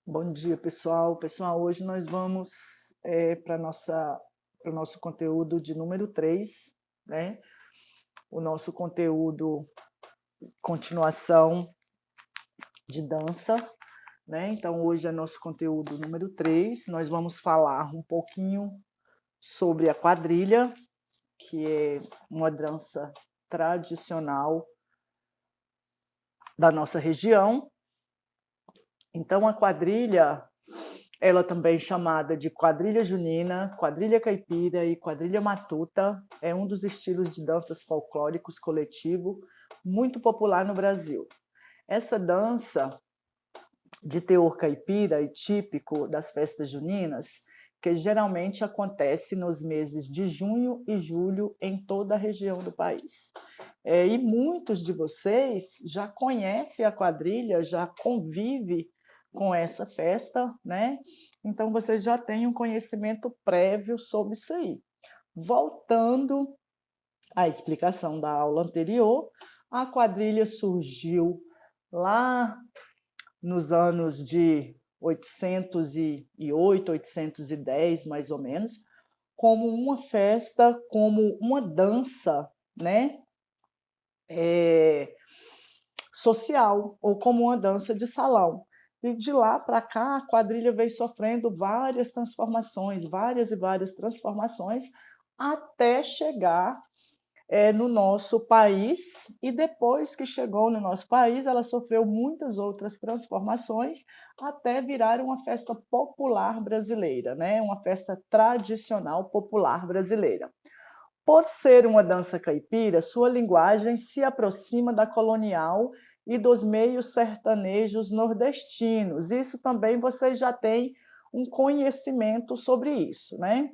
Bom dia, pessoal. Pessoal, hoje nós vamos para o nosso conteúdo de número 3, né? O nosso conteúdo continuação de dança, né? Então, hoje é nosso conteúdo número 3. Nós vamos falar um pouquinho sobre a quadrilha, que é uma dança tradicional da nossa região. Então, a quadrilha, ela também chamada de quadrilha junina, quadrilha caipira e quadrilha matuta, é um dos estilos de danças folclóricos coletivo muito popular no Brasil. Essa dança de teor caipira e típico das festas juninas, que geralmente acontece nos meses de junho e julho em toda a região do país. E muitos de vocês já conhecem a quadrilha, já convive com essa festa, né? Então vocês já têm um conhecimento prévio sobre isso aí. Voltando à explicação da aula anterior, a quadrilha surgiu lá nos anos de 808, 810, mais ou menos, como uma festa, como uma dança, né? Social, ou como uma dança de salão. E de lá para cá, a quadrilha veio sofrendo várias transformações, várias e várias transformações, até chegar no nosso país. E depois que chegou no nosso país, ela sofreu muitas outras transformações, até virar uma festa popular brasileira, né? Uma festa tradicional popular brasileira. Por ser uma dança caipira, sua linguagem se aproxima da colonial e dos meios sertanejos nordestinos. Isso também vocês já têm um conhecimento sobre isso, né?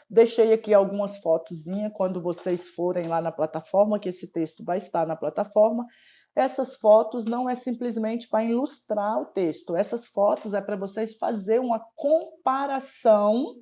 Deixei aqui algumas fotozinhas quando vocês forem lá na plataforma, que esse texto vai estar na plataforma. Essas fotos não é simplesmente para ilustrar o texto, essas fotos é para vocês fazer uma comparação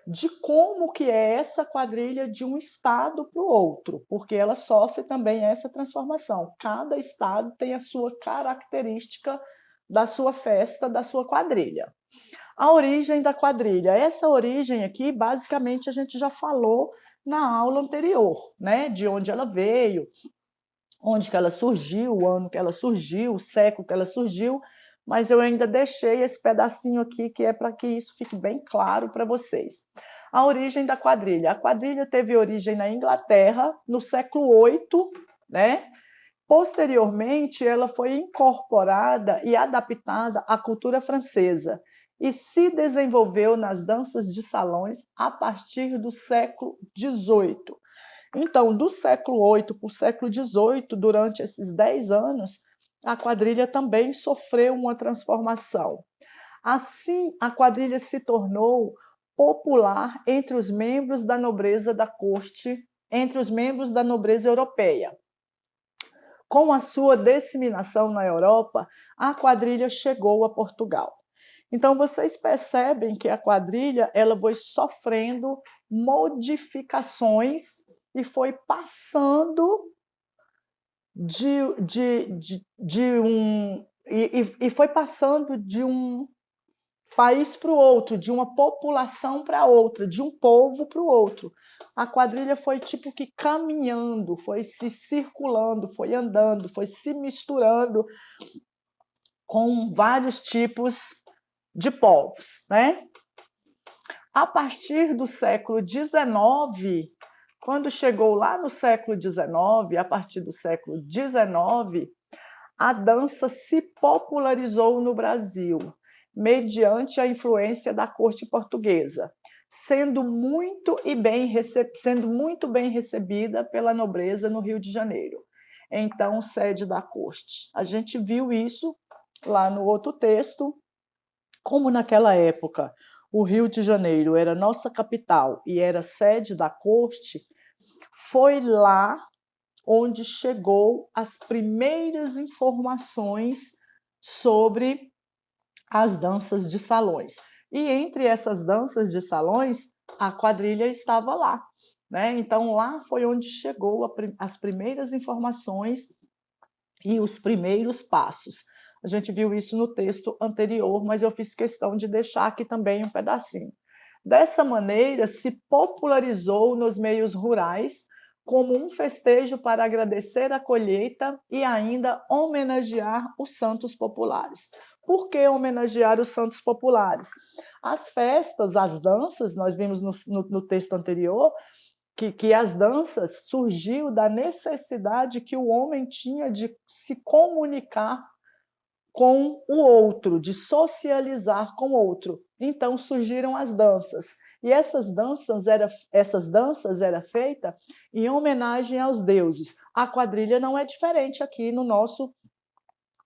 de como que é essa quadrilha de um estado para o outro, porque ela sofre também essa transformação. Cada estado tem a sua característica da sua festa, da sua quadrilha. A origem da quadrilha. Essa origem aqui, basicamente, a gente já falou na aula anterior, né? De onde ela veio, onde que ela surgiu, o ano que ela surgiu, o século que ela surgiu, mas eu ainda deixei esse pedacinho aqui que é para que isso fique bem claro para vocês. A origem da quadrilha. A quadrilha teve origem na Inglaterra no século VIII, né? Posteriormente, ela foi incorporada e adaptada à cultura francesa e se desenvolveu nas danças de salões a partir do século XVIII. Então, do século VIII para o século XVIII, durante esses 10 anos, a quadrilha também sofreu uma transformação. Assim, a quadrilha se tornou popular entre os membros da nobreza da corte, entre os membros da nobreza europeia. Com a sua disseminação na Europa, a quadrilha chegou a Portugal. Então, vocês percebem que a quadrilha ela foi sofrendo modificações e foi passando de um e foi passando de um país para o outro, de uma população para outra, de um povo para o outro. A quadrilha foi tipo que caminhando, foi se circulando, foi andando, foi se misturando com vários tipos de povos, né? A partir do século XIX, quando chegou lá no século XIX, a partir do século XIX, a dança se popularizou no Brasil, mediante a influência da corte portuguesa, sendo muito bem recebida pela nobreza no Rio de Janeiro, então sede da corte. A gente viu isso lá no outro texto, como naquela época o Rio de Janeiro era nossa capital e era sede da corte, foi lá onde chegou as primeiras informações sobre as danças de salões. E entre essas danças de salões, a quadrilha estava lá, né? Então lá foi onde chegou as primeiras informações e os primeiros passos. A gente viu isso no texto anterior, mas eu fiz questão de deixar aqui também um pedacinho. Dessa maneira, se popularizou nos meios rurais como um festejo para agradecer a colheita e ainda homenagear os santos populares. Por que homenagear os santos populares? As festas, as danças, nós vimos no texto anterior, que as danças surgiu da necessidade que o homem tinha de se comunicar com o outro, de socializar com o outro. Então surgiram as danças. E essas danças eram feitas em homenagem aos deuses. A quadrilha não é diferente aqui no nosso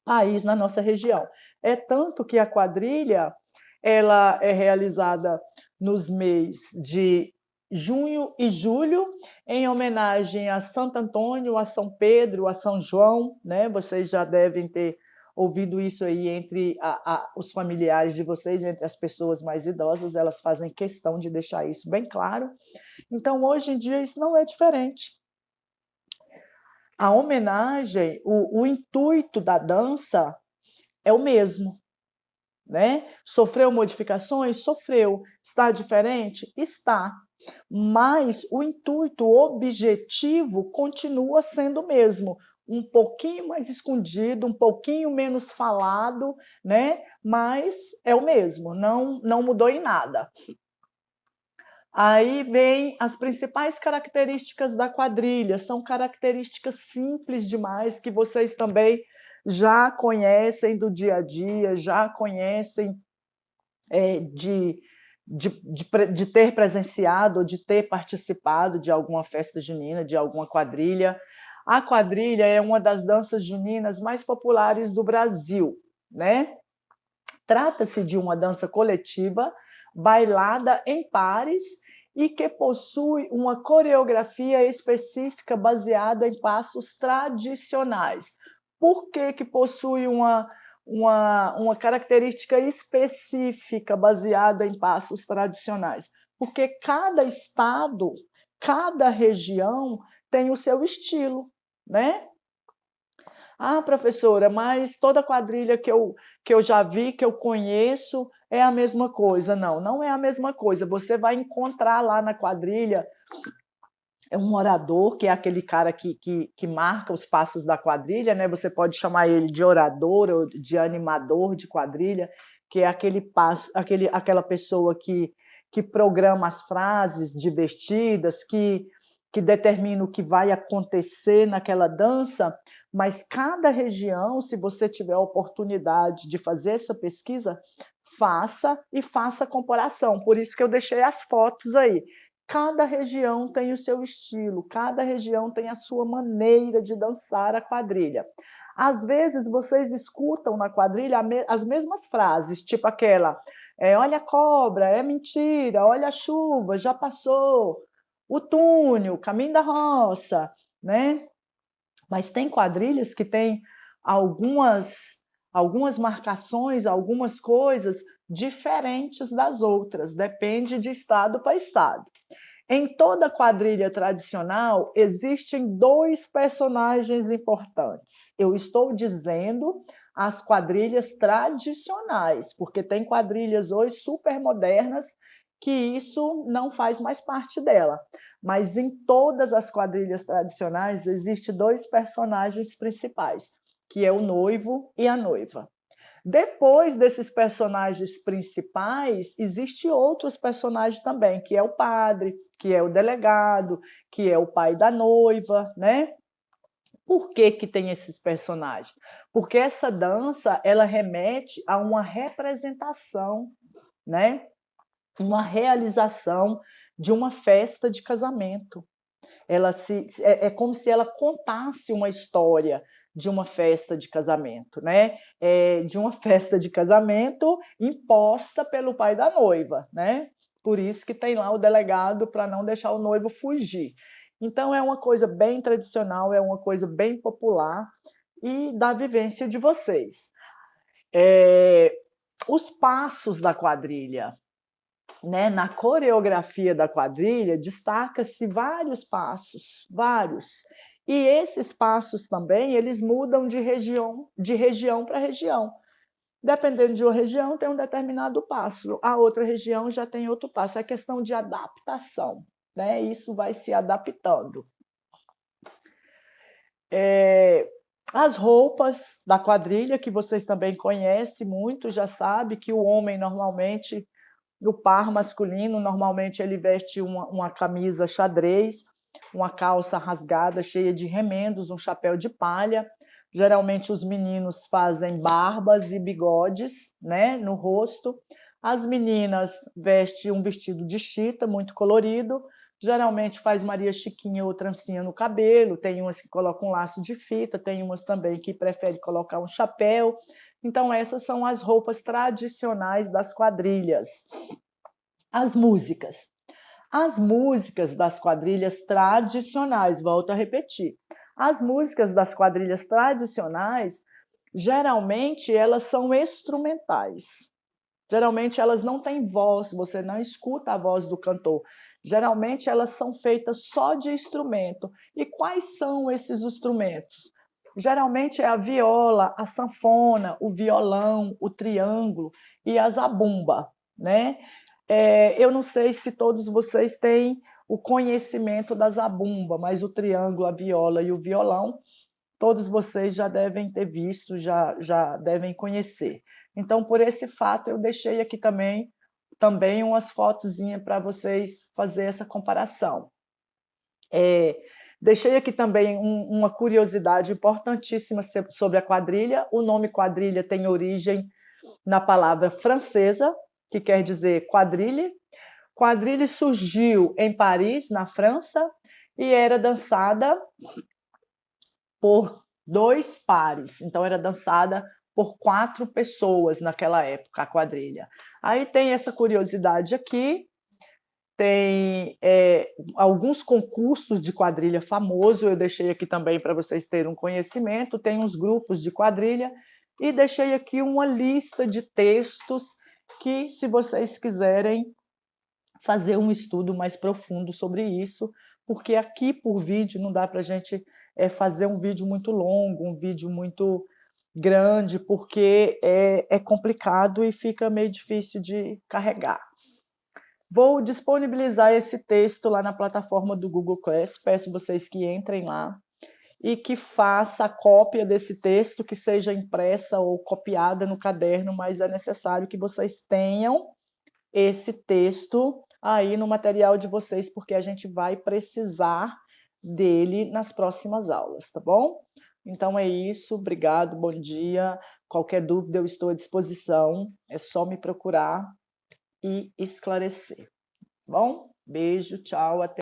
país, na nossa região. É tanto que a quadrilha ela é realizada nos meses de junho e julho, em homenagem a Santo Antônio, a São Pedro, a São João, né? Vocês já devem ter ouvido isso aí entre os familiares de vocês, entre as pessoas mais idosas, elas fazem questão de deixar isso bem claro. Então, hoje em dia, isso não é diferente. A homenagem, o intuito da dança é o mesmo, né? Sofreu modificações? Sofreu. Está diferente? Está. Mas o intuito, o objetivo continua sendo o mesmo. Um pouquinho mais escondido, um pouquinho menos falado, né? Mas é o mesmo, não mudou em nada. Aí vem as principais características da quadrilha, são características simples demais que vocês também já conhecem do dia a dia, já conhecem de ter presenciado, de ter participado de alguma festa junina, de alguma quadrilha. A quadrilha é uma das danças juninas mais populares do Brasil, né? Trata-se de uma dança coletiva, bailada em pares e que possui uma coreografia específica baseada em passos tradicionais. Por que possui uma característica específica baseada em passos tradicionais? Porque cada estado, cada região tem o seu estilo, né? Ah, professora, mas toda quadrilha que eu já vi, que eu conheço, é a mesma coisa. Não, não é a mesma coisa. Você vai encontrar lá na quadrilha um orador, que é aquele cara que marca os passos da quadrilha, né? Você pode chamar ele de orador ou de animador de quadrilha, que é aquela pessoa que programa as frases divertidas, que determina o que vai acontecer naquela dança, mas cada região, se você tiver a oportunidade de fazer essa pesquisa, faça e faça a comparação. Por isso que eu deixei as fotos aí. Cada região tem o seu estilo, cada região tem a sua maneira de dançar a quadrilha. Às vezes vocês escutam na quadrilha as mesmas frases, tipo aquela, olha a cobra, é mentira, olha a chuva, já passou, o túnel, caminho da roça, né? Mas tem quadrilhas que têm algumas marcações, algumas coisas diferentes das outras, depende de estado para estado. Em toda quadrilha tradicional, existem dois personagens importantes. Eu estou dizendo as quadrilhas tradicionais, porque tem quadrilhas hoje super modernas que isso não faz mais parte dela. Mas em todas as quadrilhas tradicionais existem dois personagens principais, que é o noivo e a noiva. Depois desses personagens principais, existem outros personagens também, que é o padre, que é o delegado, que é o pai da noiva, né? Por que tem esses personagens? Porque essa dança, ela remete a uma representação, né? Uma realização de uma festa de casamento. É como se ela contasse uma história de uma festa de casamento, né? De uma festa de casamento imposta pelo pai da noiva, né? Por isso que tem lá o delegado para não deixar o noivo fugir. Então é uma coisa bem tradicional, é uma coisa bem popular e da vivência de vocês. Os passos da quadrilha, né? Na coreografia da quadrilha, destaca-se vários passos, vários. E esses passos também, eles mudam de região para região. Dependendo de uma região, tem um determinado passo, a outra região já tem outro passo. É questão de adaptação, né? Isso vai se adaptando. As roupas da quadrilha, que vocês também conhecem muito, já sabe que o homem normalmente, o par masculino, normalmente ele veste uma camisa xadrez, uma calça rasgada, cheia de remendos, um chapéu de palha. Geralmente os meninos fazem barbas e bigodes, né, no rosto. As meninas vestem um vestido de chita, muito colorido. Geralmente faz Maria Chiquinha ou trancinha no cabelo. Tem umas que colocam um laço de fita, tem umas também que preferem colocar um chapéu. Então essas são as roupas tradicionais das quadrilhas. As músicas. As músicas das quadrilhas tradicionais, volto a repetir. As músicas das quadrilhas tradicionais, geralmente elas são instrumentais. Geralmente elas não têm voz, você não escuta a voz do cantor. Geralmente elas são feitas só de instrumento. E quais são esses instrumentos? Geralmente é a viola, a sanfona, o violão, o triângulo e a zabumba, né? Eu não sei se todos vocês têm o conhecimento da zabumba, mas o triângulo, a viola e o violão, todos vocês já devem ter visto, já devem conhecer. Então, por esse fato, eu deixei aqui também umas fotozinhas para vocês fazer essa comparação. Deixei aqui também uma curiosidade importantíssima sobre a quadrilha. O nome quadrilha tem origem na palavra francesa, que quer dizer quadrille. Quadrille surgiu em Paris, na França, e era dançada por 2 pares. Então, era dançada por 4 pessoas naquela época, a quadrilha. Aí tem essa curiosidade aqui, tem alguns concursos de quadrilha famoso, eu deixei aqui também para vocês terem um conhecimento, tem uns grupos de quadrilha, e deixei aqui uma lista de textos que, se vocês quiserem fazer um estudo mais profundo sobre isso, porque aqui por vídeo não dá para a gente fazer um vídeo muito longo, um vídeo muito grande, porque é complicado e fica meio difícil de carregar. Vou disponibilizar esse texto lá na plataforma do Google Class, peço vocês que entrem lá e que faça a cópia desse texto, que seja impressa ou copiada no caderno, mas é necessário que vocês tenham esse texto aí no material de vocês, porque a gente vai precisar dele nas próximas aulas, tá bom? Então é isso, obrigado, bom dia. Qualquer dúvida eu estou à disposição, é só me procurar e esclarecer. Bom, beijo, tchau, até